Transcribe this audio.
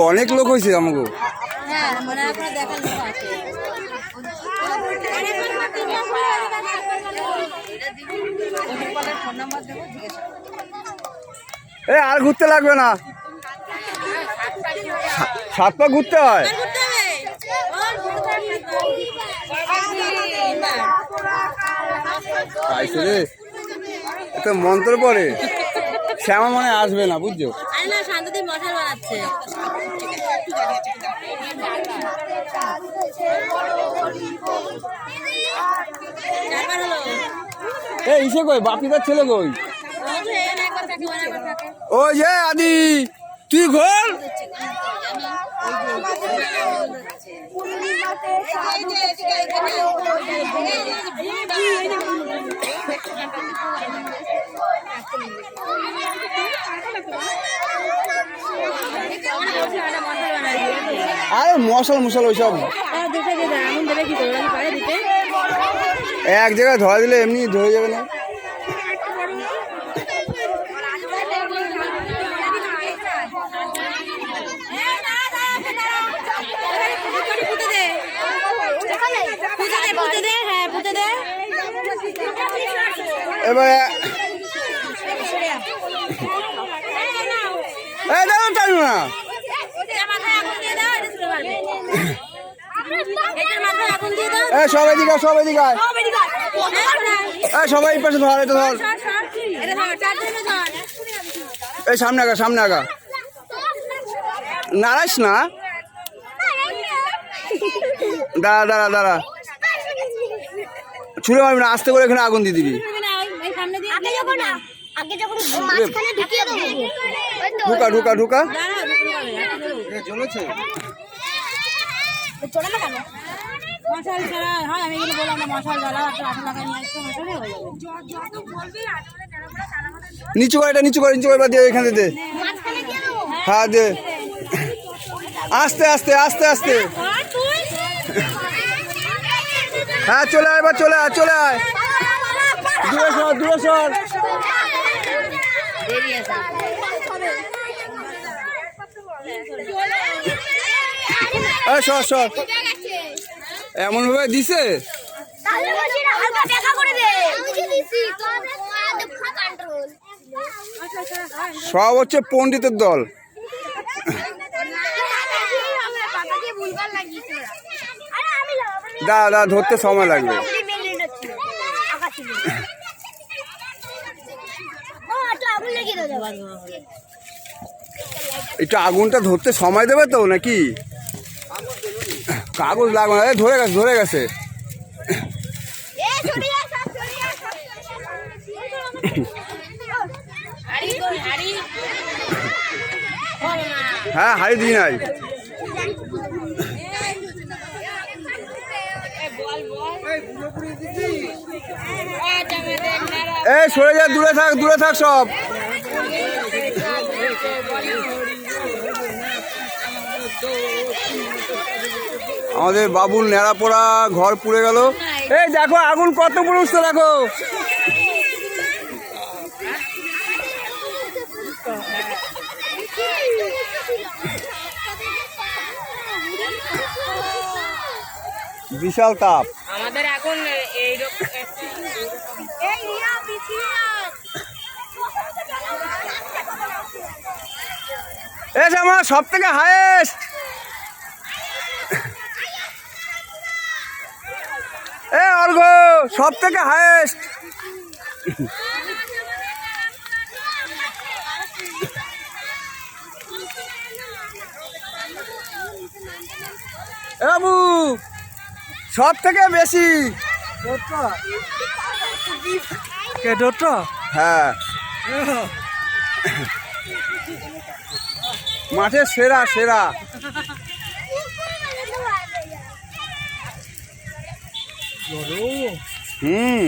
অনেক লোক হয়েছে আমাকে। আর ঘুরতে লাগবে না, 7 পা ঘুরতে হয়। মন্ত্র পড়ে শ্যামা মনে আসবে না, বুঝছো? ইসে কই বাপিদার ছেলে কই? ওই যে আদি তুই ঘোল। আরে মশাল মশাল ওইসব এক জায়গায় ধরা দিলে এমনি ধরে যাবে না। এবারে টাইম না, সবাই দিকে সবাই দিকে সবাই পাশে ধর, এটা ধর, এই সামনে আগা সামনে আগা, নারাইস না, দাঁড়া দাঁড়া দাঁড়া, ছুঁড়ে মারবি না, আস্তে করে এখানে আগুন দিয়ে দিবি। ঢুকা ঢুকা ঢুকা, জ্বলেছে নিচু করে, এটা নিচু করে, নিচু করে দিয়ে এখানে দে, হ্যাঁ দে, আস্তে আস্তে আস্তে আস্তে, হ্যাঁ চলে আয়, এবার চলে আয়, চলে আয়, দূরে সর, দূরে সর, সর সর, এমন ভাবে দিছে সব হচ্ছে পণ্ডিতের দল। দাদা ধরতে সময় লাগবে, একটু আগুনটা ধরতে সময় দেবে তো নাকি? কাগজ লাগবে না, ধরে গেছে ধরে গেছে, হ্যাঁ হাড়ি দিই নাই, এই সরে যা, দূরে থাক, দূরে থাক সব, আমাদের বাবুর ন্যাড়া পোড়া ঘর পুড়ে গেল। এই দেখো আগুন কত বড় উঠছে, দেখো বিশাল তাপ। আমাদের এখন আমার সব থেকে হাইয়েস্ট, অর্ঘ সব থেকে হাইয়েস্ট, বাবু সব থেকে বেশি, হ্যাঁ মাঠের সেরা সেরা। হুম